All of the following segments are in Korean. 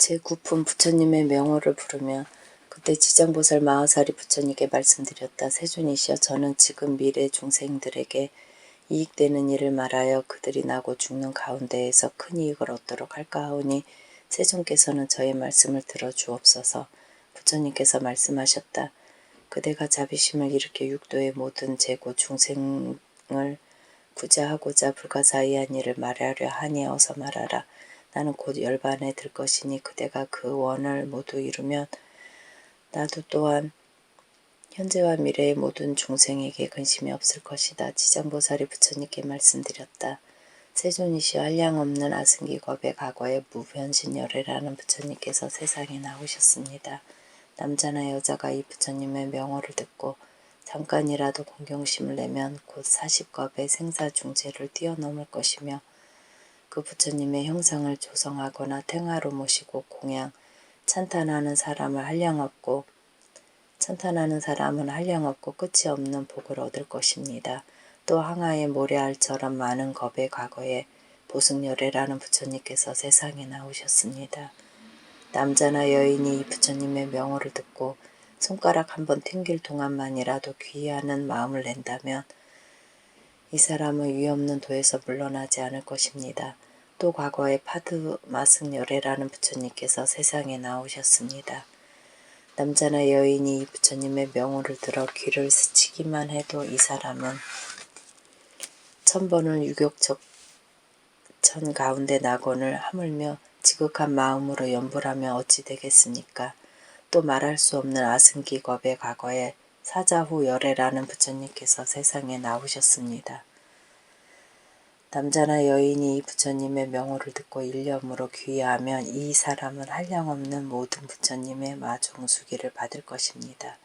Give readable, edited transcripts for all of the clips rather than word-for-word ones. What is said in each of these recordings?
제9품 부처님의 명호를 부르며 그때 지장보살 마하사리 부처님께 말씀드렸다. 세존이시여, 저는 지금 미래 중생들에게 이익되는 일을 말하여 그들이 나고 죽는 가운데에서 큰 이익을 얻도록 할까 하오니 세존께서는 저의 말씀을 들어 주옵소서. 부처님께서 말씀하셨다. 그대가 자비심을 일으켜 육도의 모든 재고 중생을 구제하고자 불가사의한 일을 말하려 하니 어서 말하라. 나는 곧 열반에 들 것이니 그대가 그 원을 모두 이루면 나도 또한 현재와 미래의 모든 중생에게 근심이 없을 것이다. 지장보살이 부처님께 말씀드렸다. 세존이시여, 한량없는 아승기 겁의 과거에 무변신열애라는 부처님께서 세상에 나오셨습니다. 남자나 여자가 이 부처님의 명호를 듣고 잠깐이라도 공경심을 내면 곧 40겁의 생사중재를 뛰어넘을 것이며 그 부처님의 형상을 조성하거나 탱화로 모시고 공양, 찬탄하는 사람은 한량없고 끝이 없는 복을 얻을 것입니다. 또 항아의 모래알처럼 많은 겁의 과거에 보승열애라는 부처님께서 세상에 나오셨습니다. 남자나 여인이 이 부처님의 명호를 듣고 손가락 한번 튕길 동안만이라도 귀의하는 마음을 낸다면 이 사람은 위없는 도에서 물러나지 않을 것입니다. 또 과거에 파드마승열애라는 부처님께서 세상에 나오셨습니다. 남자나 여인이 이 부처님의 명호를 들어 귀를 스치기만 해도 이 사람은 1000번을 유격적천 가운데 낙원을 하물며 지극한 마음으로 연불하며 어찌 되겠습니까? 또 말할 수 없는 아승기겁의 과거에 사자후 열애라는 부처님께서 세상에 나오셨습니다. 남자나 여인이 이 부처님의 명호를 듣고 일념으로 귀의하면 이 사람은 한량없는 모든 부처님의 마종수기를 받을 것입니다.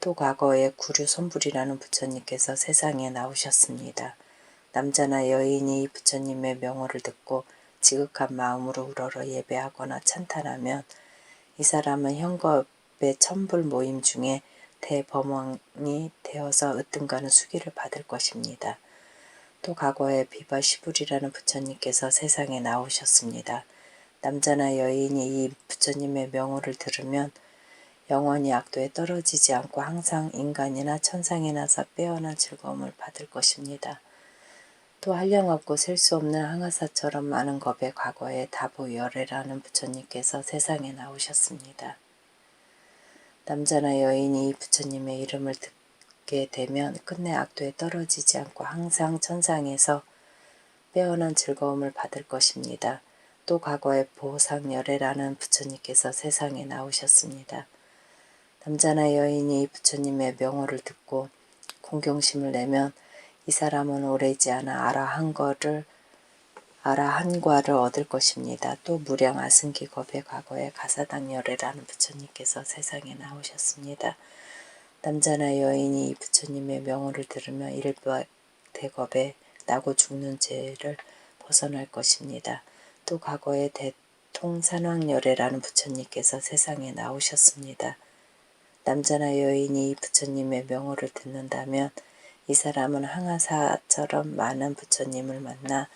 또 과거에 구류손불이라는 부처님께서 세상에 나오셨습니다. 남자나 여인이 이 부처님의 명호를 듣고 지극한 마음으로 우러러 예배하거나 찬탄하면 이 사람은 현겁의 천불 모임 중에 대범왕이 되어서 으뜸가는 수기를 받을 것입니다. 또 과거에 비바시불이라는 부처님께서 세상에 나오셨습니다. 남자나 여인이 이 부처님의 명호를 들으면 영원히 악도에 떨어지지 않고 항상 인간이나 천상에 나서 빼어난 즐거움을 받을 것입니다. 또 한량없고 셀 수 없는 항아사처럼 많은 겁의 과거에 다보열애라는 부처님께서 세상에 나오셨습니다. 남자나 여인이 이 부처님의 이름을 듣게 되면 끝내 악도에 떨어지지 않고 항상 천상에서 빼어난 즐거움을 받을 것입니다. 또 과거에 보상열애라는 부처님께서 세상에 나오셨습니다. 남자나 여인이 이 부처님의 명호를 듣고 공경심을 내면 이 사람은 오래지 않아 아라한과를 얻을 것입니다. 또 무량 아승기겁의 과거에 가사당열애라는 부처님께서 세상에 나오셨습니다. 남자나 여인이 이 부처님의 명호를 들으며 일박대겁에 나고 죽는 죄를 벗어날 것입니다. 또 과거에 대통산왕열애라는 부처님께서 세상에 나오셨습니다. 남자나 여인이 이 부처님의 명호를 듣는다면 이 사람은 항아사처럼 많은 부처님을 만나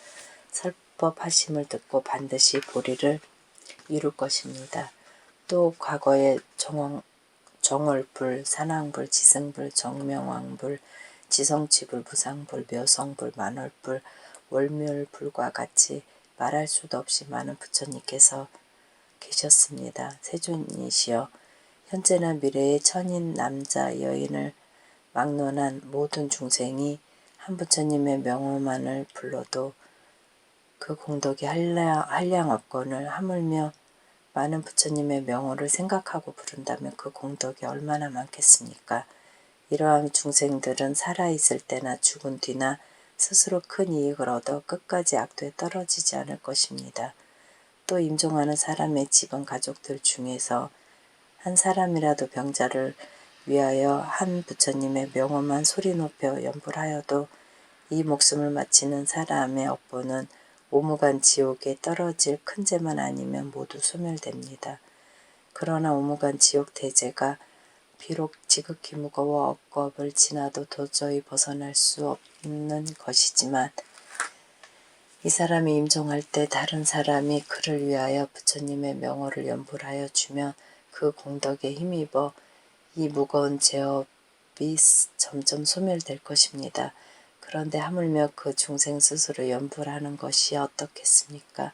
설법하심을 듣고 반드시 보리를 이룰 것입니다. 또 과거에 정월불, 산왕불, 지승불, 정명왕불, 지성치불, 무상불, 묘성불, 만월불, 월멸불과 같이 말할 수도 없이 많은 부처님께서 계셨습니다. 세존이시여, 현재나 미래의 천인 남자 여인을 막론한 모든 중생이 한 부처님의 명호만을 불러도 그 공덕이 한량없거늘 하물며 많은 부처님의 명호를 생각하고 부른다면 그 공덕이 얼마나 많겠습니까? 이러한 중생들은 살아있을 때나 죽은 뒤나 스스로 큰 이익을 얻어 끝까지 악도에 떨어지지 않을 것입니다. 또 임종하는 사람의 집안 가족들 중에서 한 사람이라도 병자를 위하여 한 부처님의 명호만 소리 높여 연불하여도 이 목숨을 마치는 사람의 업보는 오무간 지옥에 떨어질 큰 죄만 아니면 모두 소멸됩니다. 그러나 오무간 지옥 대죄가 비록 지극히 무거워 억겁을 지나도 도저히 벗어날 수 없는 것이지만 이 사람이 임종할 때 다른 사람이 그를 위하여 부처님의 명호를 연불하여 주면 그 공덕에 힘입어 이 무거운 죄업이 점점 소멸될 것입니다. 그런데 하물며 그 중생 스스로 연불하는 것이 어떻겠습니까?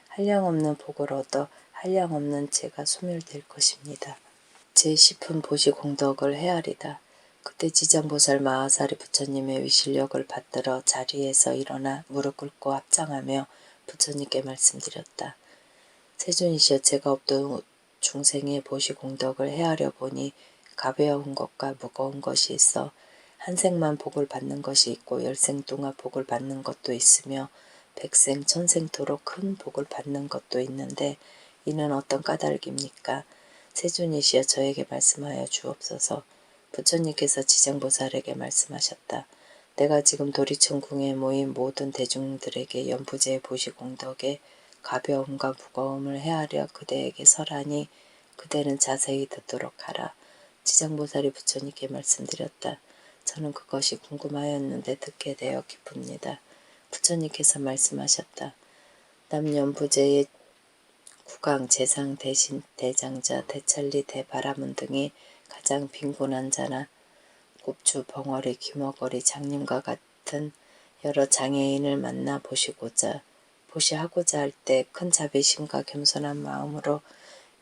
한량없는 복을 얻어 한량없는 죄가 소멸될 것입니다. 제10은 보시 공덕을 헤아리다. 그때 지장보살 마하사리 부처님의 위실력을 받들어 자리에서 일어나 무릎 꿇고 합장하며 부처님께 말씀드렸다. 세존이시여, 제가 없던 중생의 보시 공덕을 헤아려 보니 가벼운 것과 무거운 것이 있어 한 생만 복을 받는 것이 있고 열생 동안 복을 받는 것도 있으며 백생 천생토록 큰 복을 받는 것도 있는데 이는 어떤 까닭입니까? 세존이시여, 저에게 말씀하여 주옵소서. 부처님께서 지장보살에게 말씀하셨다. 내가 지금 도리천궁에 모인 모든 대중들에게 연부제의 보시 공덕에 가벼움과 무거움을 헤아려 그대에게 설하니 그대는 자세히 듣도록 하라. 지장보살이 부처님께 말씀드렸다. 저는 그것이 궁금하였는데 듣게 되어 기쁩니다. 부처님께서 말씀하셨다. 남연부제의 국왕, 재상, 대신, 대장자, 대찰리, 대바라문 등이 가장 빈곤한 자나 곱주, 벙어리, 귀머거리, 장님과 같은 여러 장애인을 만나 보시하고자 할 때 큰 자비심과 겸손한 마음으로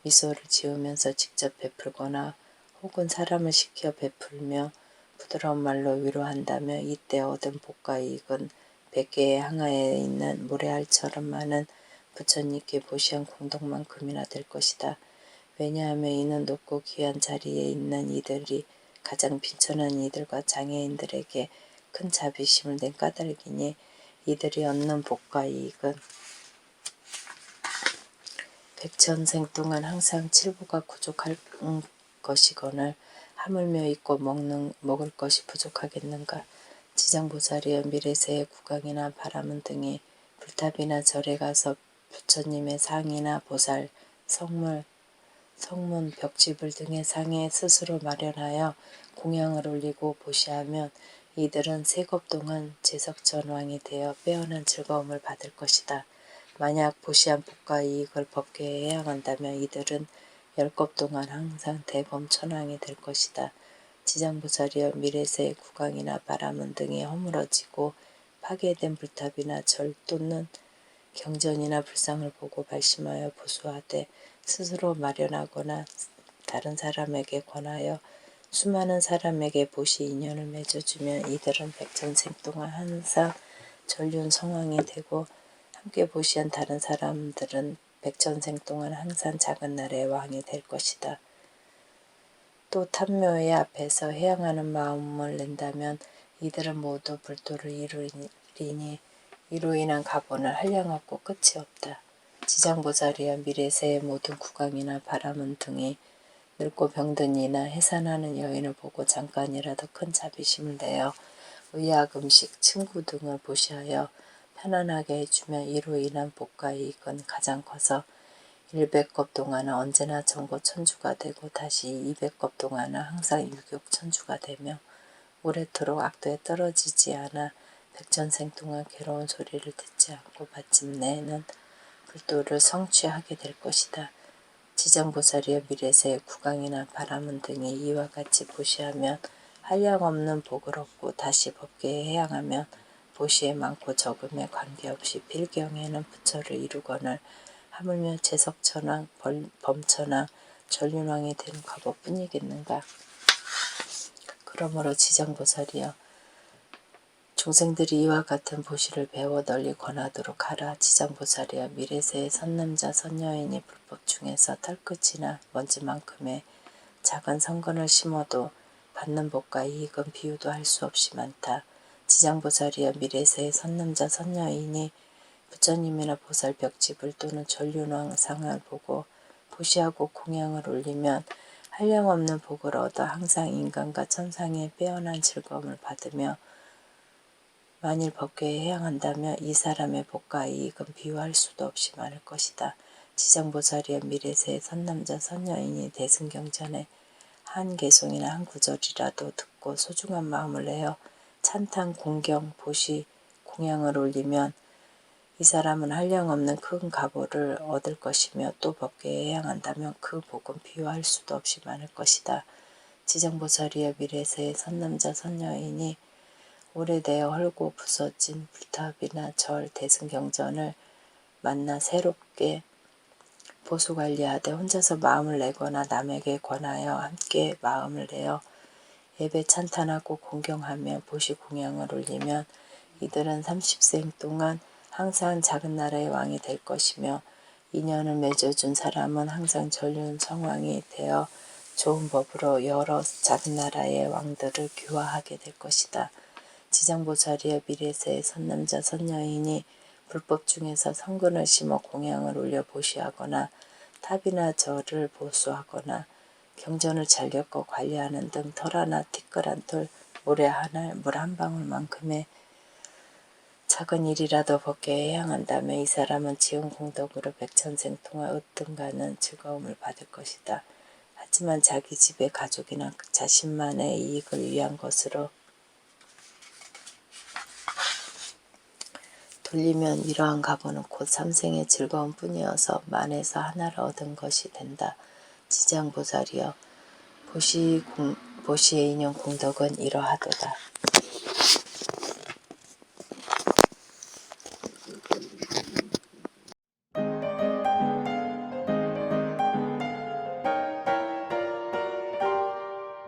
미소를 지으면서 직접 베풀거나 혹은 사람을 시켜 베풀며 부드러운 말로 위로한다며 이때 얻은 복과 이익은 100개의 항아에 있는 모래알처럼 많은 부처님께 보시한 공덕만큼이나 될 것이다. 왜냐하면 이는 높고 귀한 자리에 있는 이들이 가장 빈천한 이들과 장애인들에게 큰 자비심을 낸 까닭이니 이들이 얻는 복과 이익은 백천생 동안 항상 칠부가 부족할 것이거늘 하물며 있고 먹을 것이 부족하겠는가. 지장보살이여, 미래세의 국왕이나 바라문 등이 불탑이나 절에 가서 부처님의 상이나 보살, 성문, 벽지불 등의 상에 스스로 마련하여 공양을 올리고 보시하면 이들은 세겁 동안 제석전왕이 되어 빼어난 즐거움을 받을 것이다. 만약 보시한 복과 이익을 법계에 해양한다면 이들은 10겁 동안 항상 대범천왕이 될 것이다. 지장보살이여, 미래세의 국왕이나 바라문 등이 허물어지고 파괴된 불탑이나 절 또는 경전이나 불상을 보고 발심하여 보수하되 스스로 마련하거나 다른 사람에게 권하여 수많은 사람에게 보시 인연을 맺어주면 이들은 백천생 동안 항상 전륜 성왕이 되고 함께 보시한 다른 사람들은 백천생 동안 항상 작은 나라의 왕이 될 것이다. 또 탐묘의 앞에서 해양하는 마음을 낸다면 이들은 모두 불도를 이루리니 이로 인한 가본은 한량없고 끝이 없다. 지장보살이여, 미래세의 모든 국왕이나 바라문 등이 늙고 병든 이나 해산하는 여인을 보고 잠깐이라도 큰 자비심을 내어 의약, 음식, 침구 등을 보시하여 편안하게 해주면 이로 인한 복과 이익은 가장 커서 100겁 동안은 언제나 정고천주가 되고 다시 200겁 동안은 항상 유격천주가 되며 오래도록 악도에 떨어지지 않아 백천생 동안 괴로운 소리를 듣지 않고 마침내는 불도를 성취하게 될 것이다. 지장보살이여, 미래세의 국왕이나 바라문 등이 이와 같이 보시하면 한량없는 복을 얻고 다시 법계에 해양하면 보시에 많고 적음에 관계없이 필경에는 부처를 이루거늘 하물며 제석천왕, 범천왕, 전륜왕이 되는 과보뿐이겠는가. 그러므로 지장보살이여, 중생들이 이와 같은 보시를 배워 널리 권하도록 하라. 지장보살이여, 미래세의 선남자 선여인이 불법 중에서 털끝이나 먼지만큼의 작은 성근을 심어도 받는 복과 이익은 비유도 할 수 없이 많다. 지장보살이여, 미래세의 선남자 선여인이 부처님이나 보살 벽지불 또는 전륜왕 상을 보고 보시하고 공양을 올리면 한량없는 복을 얻어 항상 인간과 천상의 빼어난 즐거움을 받으며 만일 법계에 해양한다면 이 사람의 복과 이익은 비유할 수도 없이 많을 것이다. 지장보살이여, 미래세의 선남자 선여인이 대승경전에 한 개송이나 한 구절이라도 듣고 소중한 마음을 내어 찬탄, 공경, 보시, 공양을 올리면 이 사람은 한량없는 큰 가보를 얻을 것이며 또 법계에 해양한다면 그 복은 비유할 수도 없이 많을 것이다. 지정보살이여 미래세의 선남자 선여인이 오래되어 헐고 부서진 불탑이나 절 대승경전을 만나 새롭게 보수관리하되 혼자서 마음을 내거나 남에게 권하여 함께 마음을 내어 예배 찬탄하고 공경하며 보시 공양을 올리면 이들은 30생 동안 항상 작은 나라의 왕이 될 것이며 인연을 맺어준 사람은 항상 전륜 성왕이 되어 좋은 법으로 여러 작은 나라의 왕들을 규화하게 될 것이다. 지장보살이여 미래세의 선남자 선여인이 불법 중에서 성근을 심어 공양을 올려 보시하거나 탑이나 절을 보수하거나 경전을 잘 겪어 관리하는 등 털 하나 티끌 한 톨 모래 하나 물 한 방울만큼의 작은 일이라도 법계에 해양한다면 이 사람은 지은 공덕으로 백천생 통화 으뜸가는 즐거움을 받을 것이다. 하지만 자기 집의 가족이나 자신만의 이익을 위한 것으로 돌리면 이러한 가보는 곧 삼생의 즐거움 뿐이어서 만에서 하나를 얻은 것이 된다. 지장보살이여 보시의 인연 공덕은 이러하도다.